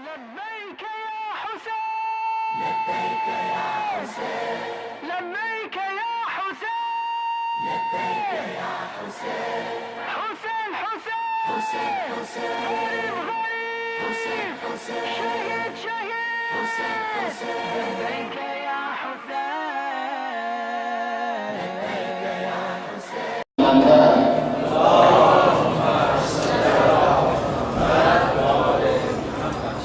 لبيك يا حسين لبيك يا حسين لبيك يا حسين لبيك يا حسين حسين حسين حسين حسين غريب حسين حسين شهيد شهيد حسين حسين لبيك يا حسين لبيك يا حسين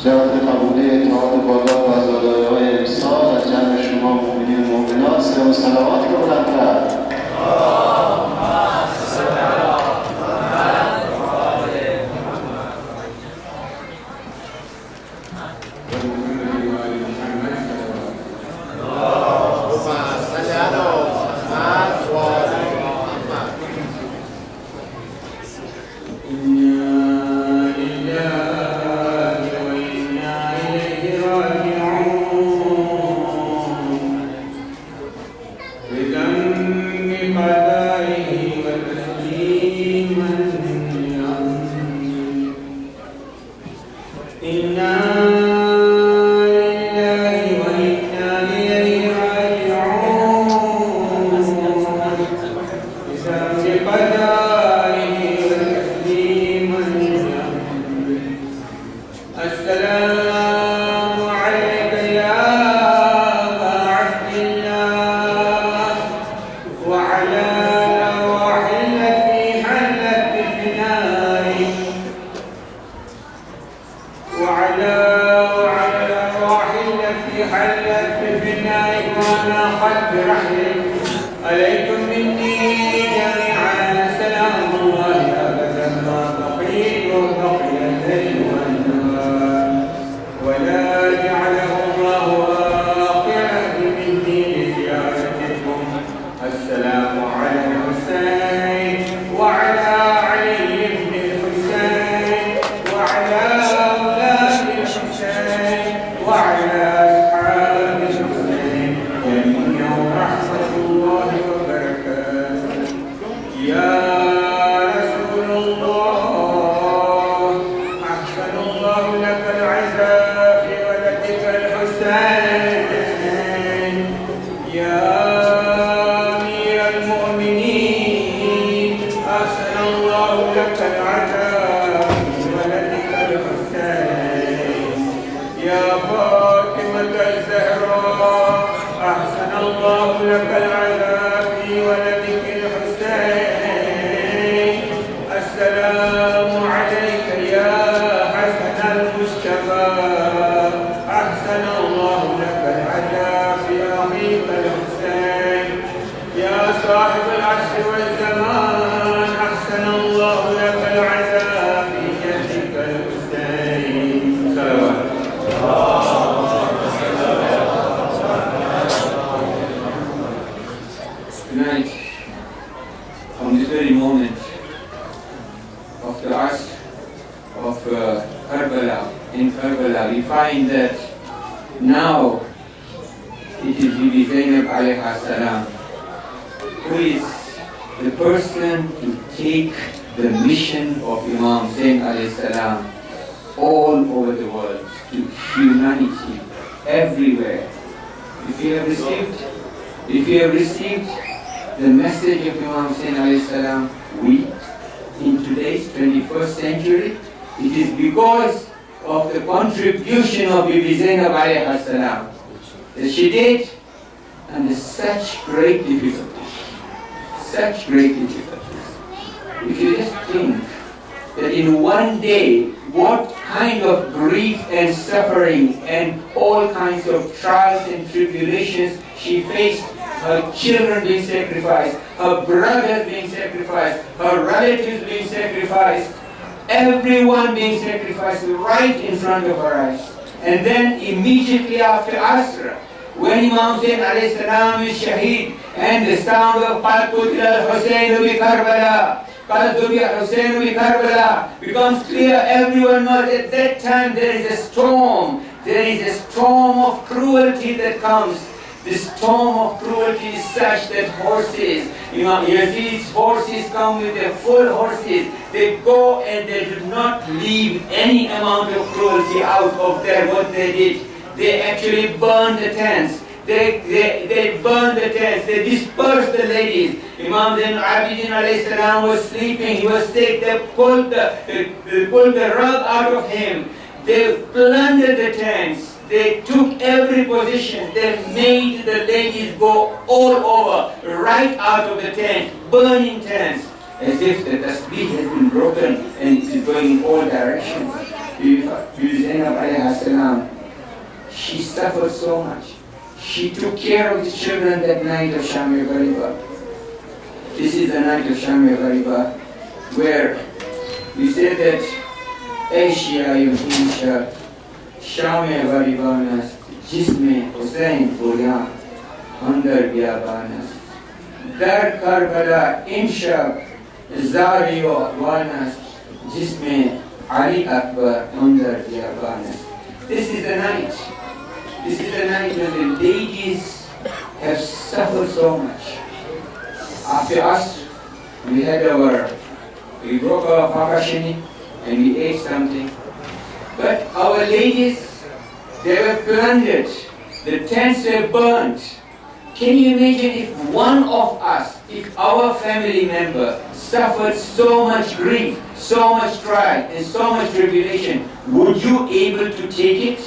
جواد قبولی اتحاد بالا و عزادارهای امسال از جمع شما مؤمنین و مؤمنات سلام و صلوات رو بلند کرد. عليكم مني جميعا سلام الله أبدا ما بقيت وبقي الليل والنهار ولا جعله الله واقعا مني لزيارتكم. السلام على الحسين وعلى علي بن الحسين وعلى أولاد الحسين وعلى أصحاب الحسين جميعا ورحمة الله وبركاته. يا رسول الله أحسن الله لك العزاء في ولدك الحسين. يا أمير المؤمنين أحسن الله لك العزاء في ولدك الحسين. يا فاطمة الزهراء أحسن الله لك العزاء في ولدك الحسين. السلام عليك يا حسن المجتبى أحسن الله لك العزاء في أخيك الحسين. يا صاحب العصر والزمان أحسن الله لك العزاء في جدك الحسين. صلوات Tonight, on this very moment of the Asr of Karbala, in Karbala, we find that now it is Bibi Zainab alayha salam who is the person to take the mission of Imam Zain alayhi salam all over the world, to humanity, everywhere. If you have received the message of Imam Zain alayhi salam, we, in today's 21st century, it is because of the contribution of Bibi Zainab alayhi salam that she did, and such great difficulties. If you just think that in one day, what kind of grief and suffering and all kinds of trials and tribulations she faced, her children being sacrificed, her brothers being sacrificed, her relatives being sacrificed, everyone being sacrificed right in front of her eyes. And then immediately after Asr, when Imam Zain alayhi salam is shaheed, and the sound of Qad Qutila al-Husayn bi Karbala, Qad Qutila al-Husayn bi Karbala becomes clear, everyone knows at that time there is a storm of cruelty that comes. The storm of cruelty is such that horses, Yazid's horses come with their full horses. They go and they do not leave any amount of cruelty out of what they did. They actually burn the tents. They burn the tents. They disperse the ladies. Imam Zain al-Abidin alayhi salam was sleeping. He was sick. They pulled the rug out of him. They plundered the tents. They took every position. They made the ladies go all over, right out of the tent, burning tents, as if the tasbih has been broken and it is going in all directions. Zainab alayhi salam, she suffered so much. She took care of the children that night of Shami Ghariba. This is the night of Shami Ghariba, where we say that Asia Yuhisha Shami Gharibanas Jisme Hussein Buriyan Andar Biabanas Dar Karbala Insha Zario Wanas Jisme Ali Akbar Andar Biabanas. This is the night. This is the night when the ladies have suffered so much. After us, we broke our pakashini and we ate something. But our ladies, they were plundered. The tents were burnt. Can you imagine if one of us, if our family member suffered so much grief, so much trial, and so much tribulation, would you able to take it?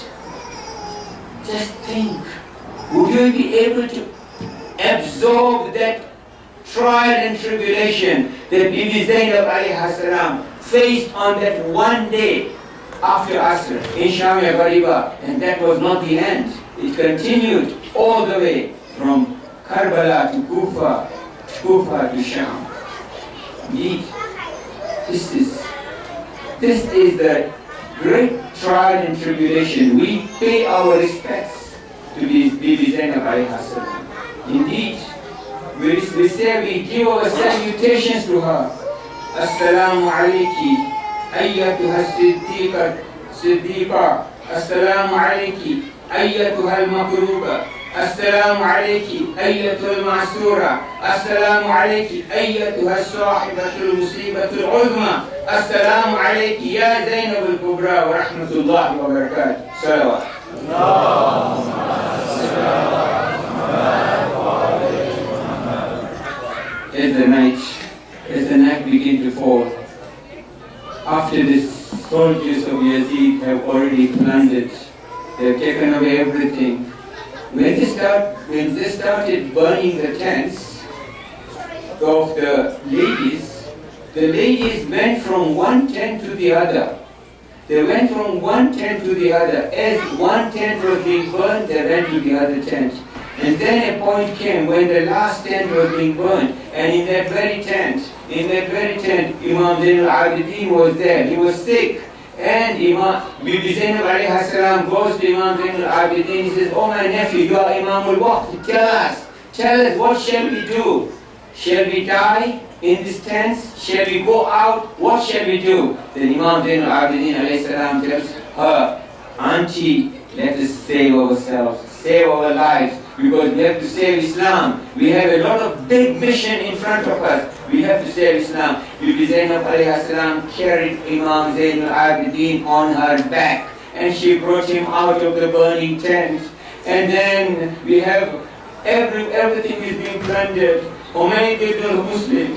Just think, would you be able to absorb that trial and tribulation that Bibi Zainab alayhi salam faced on that one day after Asr in Shami Ghariba? And that was not the end. It continued all the way from Karbala to Kufa to Sham. Indeed, this is the great trial and tribulation. We pay our respects to Bibi Zainab alayhi salam. Indeed, we say we give our salutations to her. Assalamu alayki ayyatuha siddiqa. Assalamu alayki ayyatuha al-makruba. Assalamu alayki ayyatuha al-ma'sura. Assalamu alayki ayyatuha sahibatul musibatul uzma. Assalamu alayki ya Zainab al-Kubra wa rahmatullahi wa barakatuh. Salawat. As the night began to fall, after the soldiers of Yazid have already plundered, they have taken away everything. When they started burning the tents of the ladies went from one tent to the other. They went from one tent to the other. As one tent was being burned, they went to the other tent. And then a point came when the last tent was being burned, and in that very tent, Imam Zain al-Abidin was there. He was sick. And Bibi Zainab alayhi salam goes to Imam Zain al-Abidin. He says, "Oh my nephew, you are Imam al-Waqt. Tell us, what shall we do? Shall we die in these tents? Shall we go out? What shall we do?" Then Imam Zain al-Abidin alayhi salam tells her, "Auntie, let us save ourselves, save our lives, because we have to save Islam. We have a lot of big mission in front of us. We have to save Islam." Bibi Zainab alayhi salam carried Imam Zain al-Abidin on her back, and she brought him out of the burning tent. And then we have everything is being plundered. Humayd ibn Muslim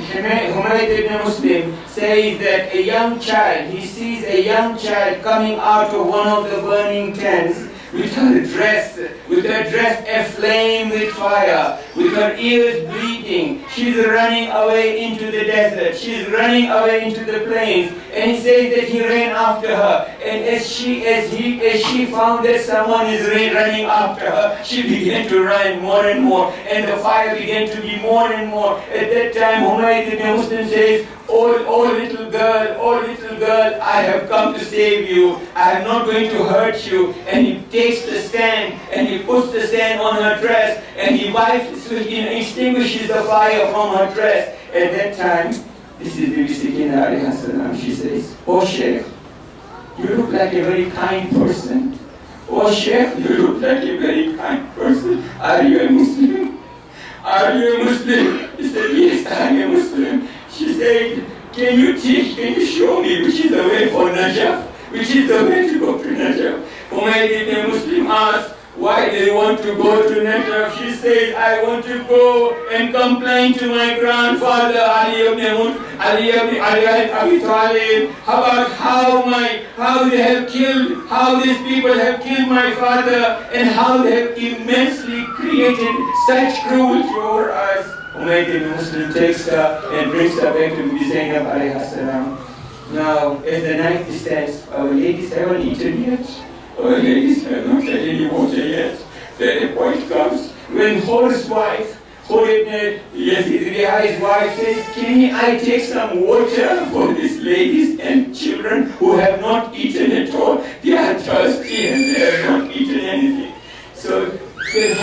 says that he sees a young child coming out of one of the burning tents with her dress aflame with fire, with her ears bleeding. She's running away into the desert. She's running away into the plains. And he says that he ran after her. And as she found that someone is running after her, she began to run more and more. And the fire began to be more and more. At that time, Humayd ibn Muslim says, Oh little girl, I have come to save you. I am not going to hurt you." And he takes the sand and he puts the sand on her dress and he extinguishes the fire from her dress. At that time, this is Bibi Sakina alayhi salam, she says, "Oh Sheikh, you look like a very kind person. "Oh Sheikh, you look like a very kind person. Are you a Muslim? Are you a Muslim?" He said, "Yes, I am a Muslim." She said, can you show me which is the way for Najaf? Which is the way to go to Najaf? Umayyad ibn Muslim asked, "Why do you want to go to Najaf?" She says, "I want to go and complain to my grandfather Ali ibn Abi Talib about how these people have killed my father and how they have immensely created such cruelty over us." Umayyad ibn Muslim takes her and brings her back to Bibi Zainab alayhi salam. Now, as the night descends, our ladies haven't eaten yet. Our ladies have not had any water yet. Then a point comes when Hor's wife, Yazid's wife says, "Can I take some water for these ladies and children who have not eaten at all? They are thirsty and they have not eaten anything." So the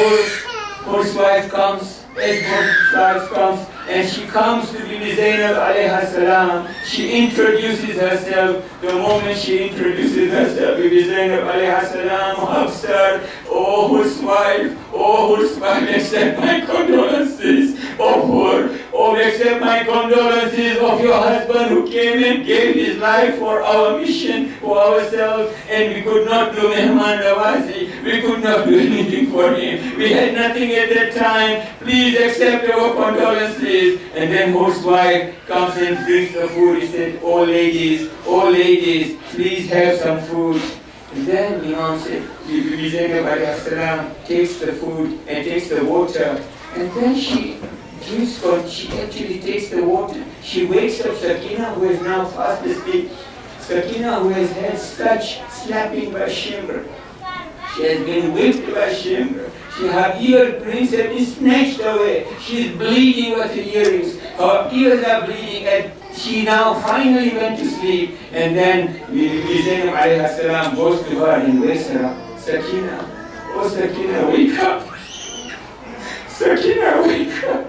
Hor's wife comes. As Hor's wife comes, and she comes to Bibi Zainab alayhi salam. She introduces herself. The moment she introduces herself, Bibi Zainab alayhi salam hugs her. "Oh Hor's wife, accept my condolences of her. Oh, accept my condolences of your husband who came and gave his life for our mission, for ourselves, and we could not do Mehman Nawazi. We could not do anything for him. We had nothing at that time. Please accept our condolences." And then Hor's wife comes and brings the food. He said, oh ladies, please have some food." And then Imam said, Bibi Zainab alayhi salam takes the food and takes the water, and then she actually takes the water. She wakes up Sakina, who is now fast asleep. Sakina, who has had such slapping by Shimr. She has been whipped by Shimr. Her earrings have been snatched away. She is bleeding with her earrings. Her ears are bleeding, and she now finally went to sleep. And then Bibi Zainab alayhi salam goes to her and wakes her up. "Sakina, oh Sakina, wake up. Sakina, wake up.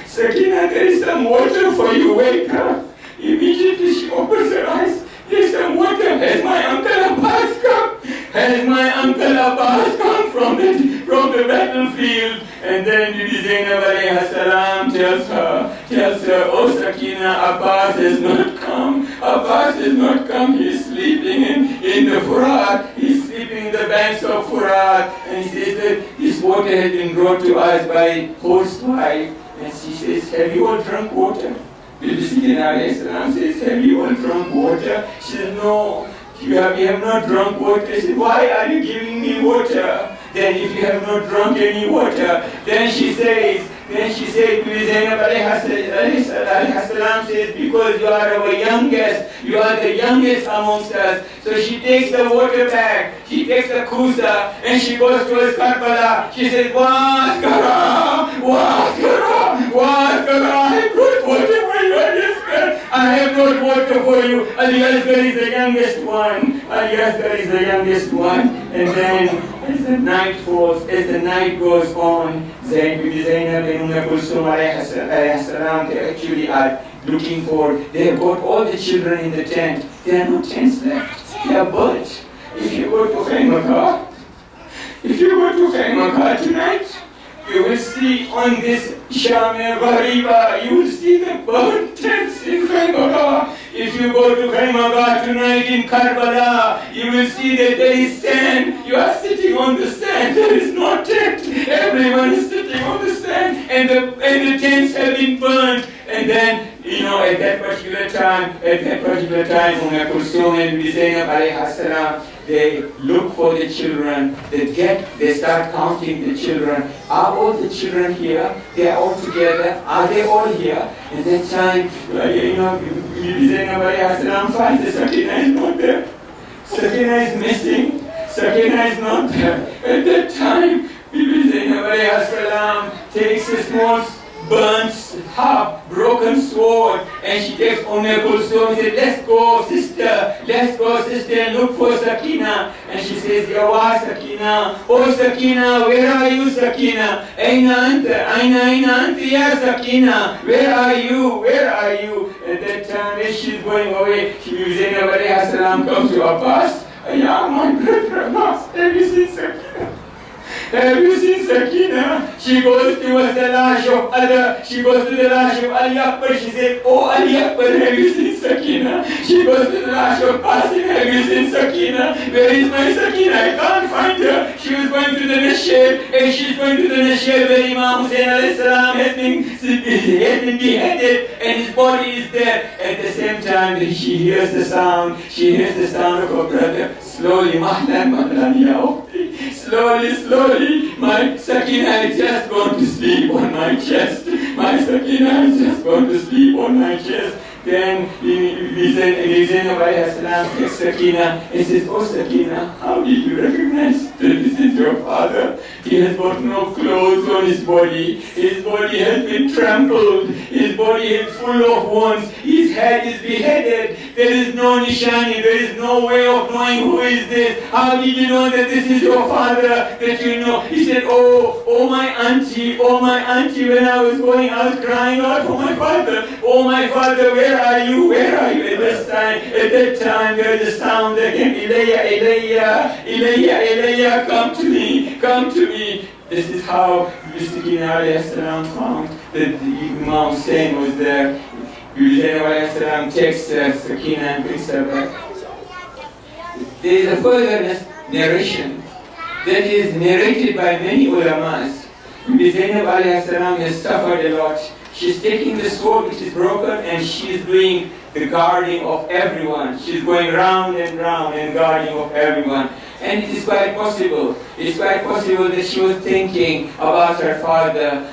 Sakina, there is some water for you, wake up." Immediately she opens her eyes. "There's some water. Has my Uncle Abbas come? Has my Uncle Abbas come from the battlefield?" And then Bibi Zainab alayhi salam tells her, "Oh Sakina, Abbas has not come. Abbas has not come. He is sleeping in the Furat. He is sleeping in the banks of Furat." And he says that this water has been brought to us by Hor's wife. And she says, "Have you all drunk water?" Bibi Zainab alayhi salam says, "Have you all drunk water?" She says, "No. We have not drunk water." He said, "Why are you giving me water? Then if you have not drunk any water," then she says, Bibi Zainab alayhi salam says, "Because you are our youngest, you are the youngest amongst us." So she takes the water bag, she takes the kusa, and she goes towards Karbala. She says, "Waskara, I brought water for you, I have brought water for you." Ali Asghar is the youngest one. And then as the night falls, as the night goes on, Bibi Zainab and Kulsum alayhi salam, they actually are looking for, they have got all the children in the tent. There are no tents left. They are burnt. If you go to Khaimaka tonight, you will see on this Sham-e Ghariba, you will see the burnt tents in Khaimaka. If you go to Khaimaka tonight in Karbala, you will see that there is sand. You are sitting on the sand. There is no tent. Everyone is sitting on the sand, and the tents have been burned. And then, at that particular time, Kulsum and Bibi Zainab alayhi salam, they look for the children. They start counting the children. Are all the children here? They are all together. Are they all here? At that time, Bibi Zainab alayhi salam finds that Sakina is not there. Sakina is missing. Sakina is not there. At that time, Bibi Zainab alayhi salam takes a small burnt, half broken sword, and she takes Kulsum and says, let's go sister, and look for Sakina. And she says, "Yawa Sakina, oh Sakina, where are you Sakina? Aina anta ya Sakina, where are you? At that time, as she's going away, Bibi Zainab alayhi salam comes to Abbas. "Ya my brother Abbas, Have you seen Sakina? She goes towards the lash of Allah. She goes to the lash of Ali Akbar. She said, oh Ali Akbar, have you seen Sakina? She goes to the lash of Qasim. Have you seen Sakina? Where is my Sakina? I can't find her. She was going to the Nashir, and she's going to the Nashir where Imam Hussein alayhi salam has been beheaded, and his body is there. At the same time, she hears the sound. She hears the sound of her brother. Slowly, mahlan, ya ukhti. Slowly, my Sakina has just gone to sleep on my chest. My Sakina has just gone to sleep on my chest. Then Zainab alayhi salam takes Sakina and says, oh Sakina, how did you recognize that this is your father? He has got no clothes on his body. His body has been trampled. His body is full of wounds. His head is beheaded. There is no nishani. There is no way of knowing who is this. How did you know that this is your father? That you know? He said, oh my auntie, when I was going, I was crying out for my father. Oh my father, where are you? Where are you? At that time, there is a sound again, Ilayya, Ilayya, Ilayya, come to me, come to me. This is how Sakina alayhi salam found that Imam Hussein was there. Zainab alayhi salam takes Sakina and brings her back. There is a further narration that is narrated by many ulamas. Zainab alayhi salam has suffered a lot. She's taking the sword which is broken and she is doing the guarding of everyone. She's going round and round and guarding of everyone. And it is quite possible. It's quite possible that she was thinking about her father.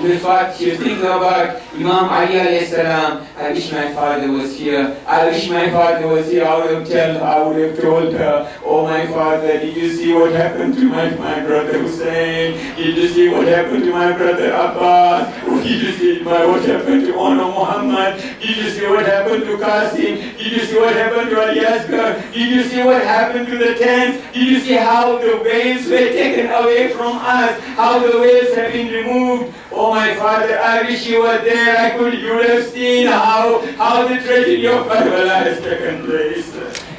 She was thinking about Imam Ali alayhi salam. I wish my father was here. I wish my father was here. I would have told her, oh my father, did you see what happened to my brother Hussein? Did you see what happened to my brother Abbas? Did you see what happened to Ono Muhammad? Did you see what happened to Qasim? Did you see what happened to Ali Asghar? Did you see what happened to the tents? Did you see how the veils were taken away from us? How the veils have been removed? Oh my father, I wish you were there. You would have seen how the tragedy of Karbala has taken place.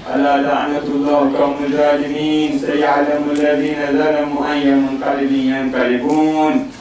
ألا لعنة الله قوم الظالمين سيعلم الذين ظلموا أي منقلب ينقلبون.